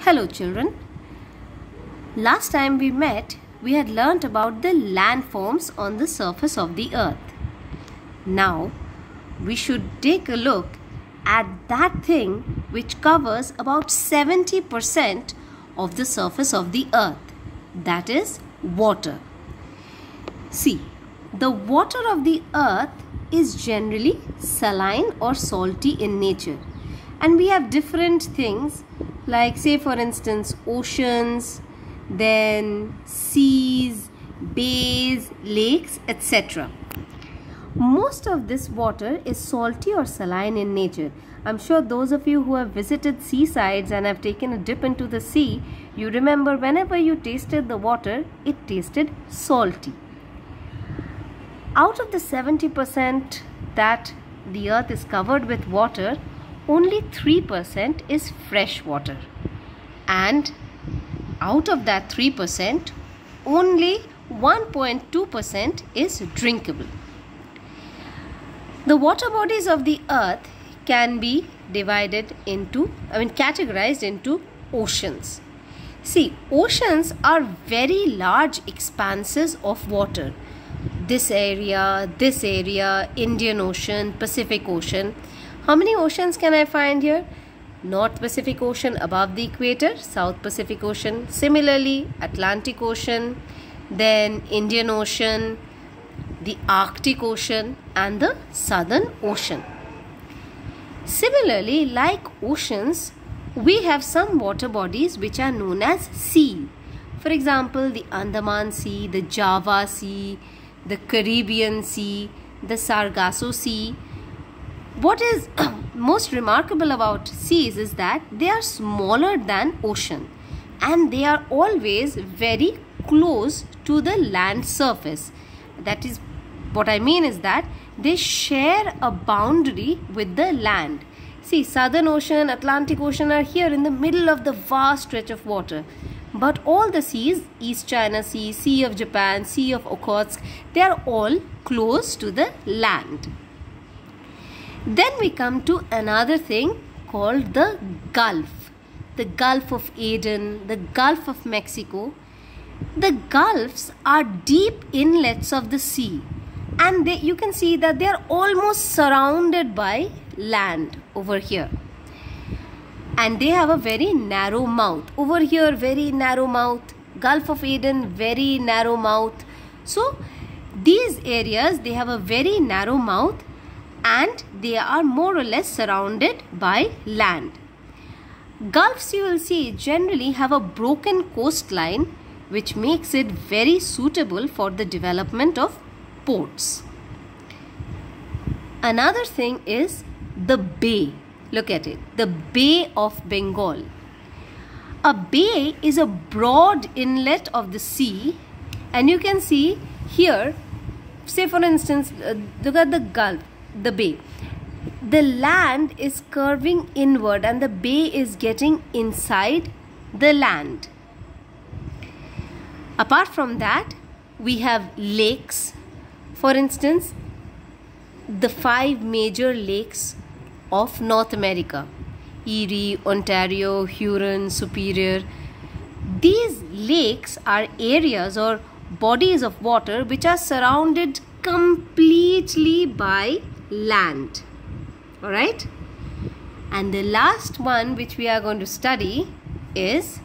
Hello children. Last time we met, we had learnt about the landforms on the surface of the earth. Now, we should take a look at that thing which covers about 70% of the surface of the earth. That is water. See, the water of the earth is generally saline or salty in nature. And we have different things like, say for instance, oceans, then seas, bays, lakes, etc. Most of this water is salty or saline in nature. I'm sure those of you who have visited seasides and have taken a dip into the sea, you remember whenever you tasted the water, it tasted salty. Out of the 70% that the earth is covered with water, only 3% is fresh water, and out of that 3%, only 1.2% is drinkable. The water bodies of the earth can be categorized into oceans. See, oceans are very large expanses of water. This area, Indian Ocean, Pacific Ocean. How many oceans can I find here? North Pacific Ocean above the equator, South Pacific Ocean, similarly Atlantic Ocean, then Indian Ocean, the Arctic Ocean and the Southern Ocean. Similarly, like oceans, we have some water bodies which are known as sea. For example, the Andaman Sea, the Java Sea, the Caribbean Sea, the Sargasso Sea. What is most remarkable about seas is that they are smaller than ocean and they are always very close to the land surface. That is, what I mean is that they share a boundary with the land. See, Southern Ocean, Atlantic Ocean are here in the middle of the vast stretch of water. But all the seas, East China Sea, Sea of Japan, Sea of Okhotsk, they are all close to the land. Then we come to another thing called the Gulf. The Gulf of Aden, the Gulf of Mexico. The Gulfs are deep inlets of the sea, and you can see that they are almost surrounded by land over here. And they have a very narrow mouth. Over here, very narrow mouth. Gulf of Aden, very narrow mouth. So, these areas, they have a very narrow mouth and they are more or less surrounded by land. Gulfs, you will see, generally have a broken coastline which makes it very suitable for the development of ports. Another thing is the bay. Look at it, the Bay of Bengal. A bay is a broad inlet of the sea, and you can see here, say for instance, look at the Gulf, the bay. The land is curving inward and the bay is getting inside the land. Apart from that, we have lakes. For instance, the 5 major lakes of North America: Erie, Ontario, Huron, Superior. These lakes are areas or bodies of water which are surrounded completely by land. Alright? And the last one which we are going to study is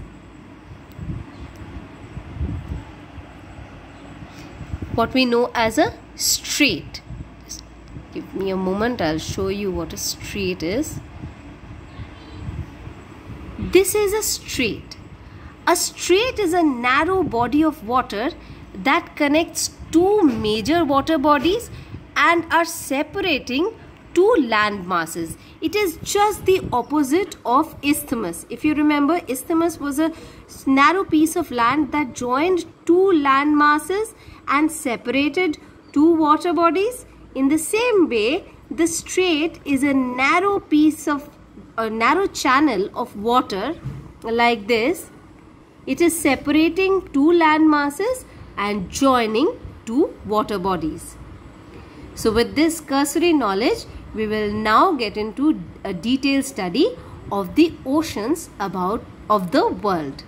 what we know as a strait. Give me a moment, I'll show you what a strait is. This is a strait. A strait is a narrow body of water that connects 2 major water bodies and are separating 2 land masses. It is just the opposite of isthmus. If you remember, isthmus was a narrow piece of land that joined 2 land masses and separated 2 water bodies. In the same way, the strait is a narrow channel of water like this. It is separating 2 land masses and joining 2 water bodies. So with this cursory knowledge, we will now get into a detailed study of the oceans of the world.